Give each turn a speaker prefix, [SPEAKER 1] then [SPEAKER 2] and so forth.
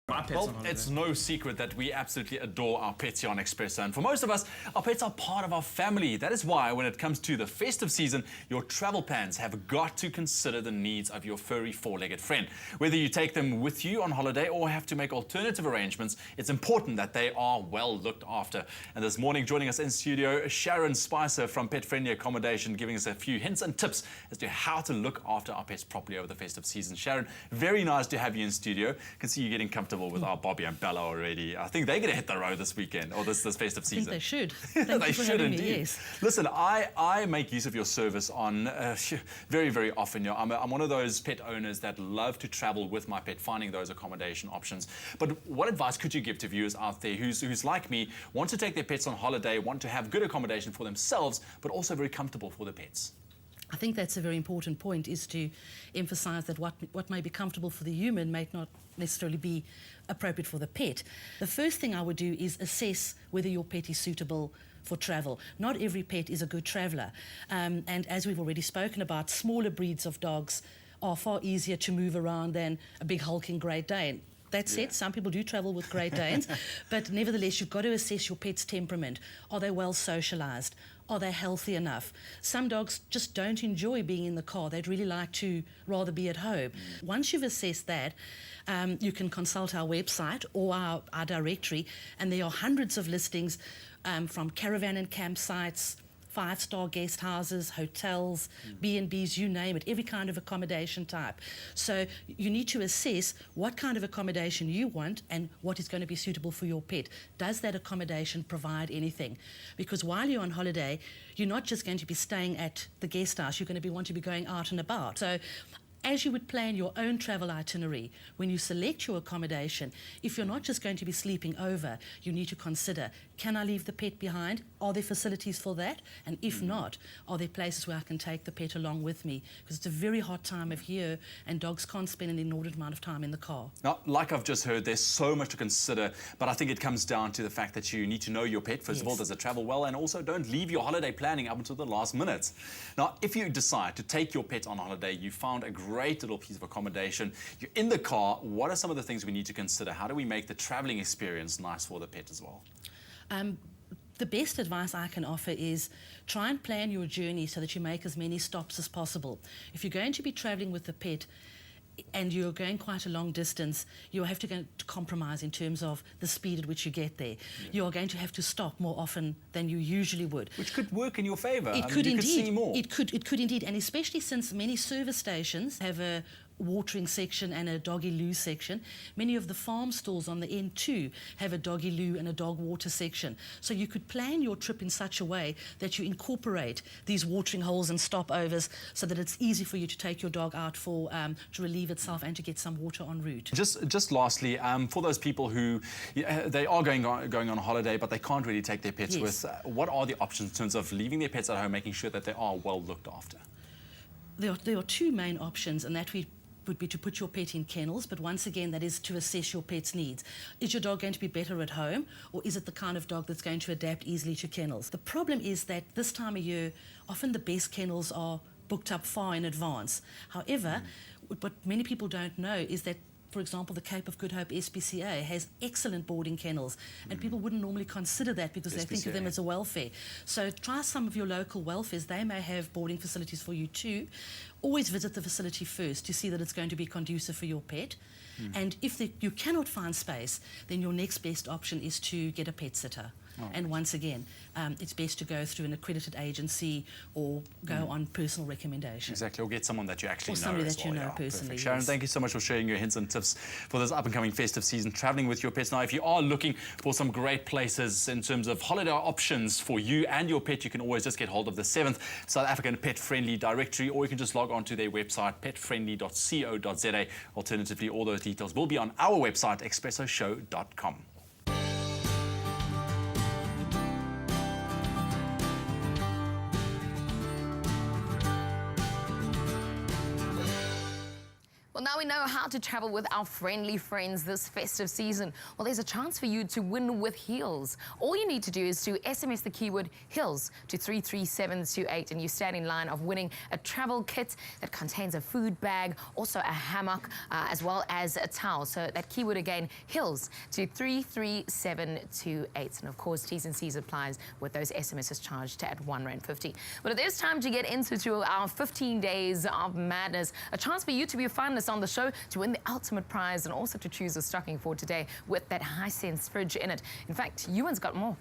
[SPEAKER 1] My pets
[SPEAKER 2] Well,
[SPEAKER 1] on holiday.
[SPEAKER 2] it's no secret that we absolutely adore our pets here on Expresso, and for most of us, our pets are part of our family. That is why, when it comes to the festive season, your travel plans have got to consider the needs of your furry four-legged friend. Whether you take them with you on holiday or have to make alternative arrangements, it's important that they are well looked after. And this morning, joining us in studio, Sharyn Spicer from Pet Friendly Accommodation, giving us a few hints and tips as to how to look after our pets properly over the festive season. Sharyn, very nice to have you in studio. I can see you getting comfortable with our Bobby and Bella already. I think they're going to hit the road this weekend, or this festive season.
[SPEAKER 3] I think they should.
[SPEAKER 2] They should indeed.
[SPEAKER 3] Me, yes.
[SPEAKER 2] Listen, I make use of your service on very, very often. You know, I'm one of those pet owners that love to travel with my pet, finding those accommodation options. But what advice could you give to viewers out there who's like me, want to take their pets on holiday, want to have good accommodation for themselves, but also very comfortable for the pets?
[SPEAKER 3] I think that's a very important point, is to emphasise that what may be comfortable for the human may not necessarily be appropriate for the pet. The first thing I would do is assess whether your pet is suitable for travel. Not every pet is a good traveller. And as we've already spoken about, smaller breeds of dogs are far easier to move around than a big hulking Great Dane. That said, some people do travel with Great Danes, but nevertheless, you've got to assess your pet's temperament. Are they well socialised? Are they healthy enough? Some dogs just don't enjoy being in the car. They'd really like to rather be at home. Once you've assessed that, you can consult our website or our directory, and there are hundreds of listings from caravan and campsites, five-star guest houses, hotels, B&Bs, you name it, every kind of accommodation type. So you need to assess what kind of accommodation you want and what is going to be suitable for your pet. Does that accommodation provide anything? Because while you're on holiday, you're not just going to be staying at the guest house, you're going to want to be going out and about. So as you would plan your own travel itinerary, when you select your accommodation, if you're not just going to be sleeping over, you need to consider, can I leave the pet behind? Are there facilities for that? And if not, are there places where I can take the pet along with me? Because it's a very hot time of year and dogs can't spend an inordinate amount of time in the car.
[SPEAKER 2] Now, like I've just heard, there's so much to consider, but I think it comes down to the fact that you need to know your pet. First of all, does it travel well? And also, don't leave your holiday planning up until the last minute. Now, if you decide to take your pet on holiday, you found a great little piece of accommodation, you're in the car, what are some of the things we need to consider? How do we make the traveling experience nice for the pet as well?
[SPEAKER 3] The best advice I can offer is try and plan your journey so that you make as many stops as possible. If you're going to be traveling with the pet and you're going quite a long distance, you'll have to go to compromise in terms of the speed at which you get there. You are going to have to stop more often than you usually would.
[SPEAKER 2] Which could work in your favour.
[SPEAKER 3] It could indeed.
[SPEAKER 2] Could see more.
[SPEAKER 3] It could indeed, and especially since many service stations have a watering section and a doggy loo section. Many of the farm stalls on the end too have a doggy loo and a dog water section. So you could plan your trip in such a way that you incorporate these watering holes and stopovers so that it's easy for you to take your dog out for to relieve itself and to get some water en route.
[SPEAKER 2] Just lastly, for those people who they are going on holiday but they can't really take their pets with, what are the options in terms of leaving their pets at home, making sure that they are well looked after?
[SPEAKER 3] There are two main options, and that would be to put your pet in kennels, but once again, that is to assess your pet's needs. Is your dog going to be better at home, or is it the kind of dog that's going to adapt easily to kennels? The problem is that this time of year, often the best kennels are booked up far in advance. However, what many people don't know is that, for example, the Cape of Good Hope SPCA has excellent boarding kennels, and people wouldn't normally consider that because they think of them as a welfare. So try some of your local welfares. They may have boarding facilities for you too. Always visit the facility first to see that it's going to be conducive for your pet. And if you cannot find space, then your next best option is to get a pet sitter. And once again, it's best to go through an accredited agency or go on personal recommendation.
[SPEAKER 2] Exactly, or get someone that you actually know.
[SPEAKER 3] Or somebody
[SPEAKER 2] as
[SPEAKER 3] that you
[SPEAKER 2] well.
[SPEAKER 3] know personally.
[SPEAKER 2] Perfect. Sharyn, thank you so much for sharing your hints and tips for this up-and-coming festive season, travelling with your pets. Now, if you are looking for some great places in terms of holiday options for you and your pet, you can always just get hold of the 7th South African Pet Friendly Directory, or you can just log on to their website, petfriendly.co.za. Alternatively, all those details will be on our website, expressoshow.com.
[SPEAKER 4] Well, now
[SPEAKER 1] now we know how to travel with our friendly friends this festive season. Well, there's a chance for you to win with heels. All you need to do is to SMS the keyword heels to 33728 and you stand in line of winning a travel kit that contains a food bag, also a hammock, as well as a towel. So that keyword again, heels to 33728. And of course, T's and C's applies with those SMSs charged at R1.50. But it is time to get into our 15 days of madness. A chance for you to be a finalist on the show, to win the ultimate prize, and also to choose a stocking for today with that Hisense fridge in it. In fact, Ewan's got more.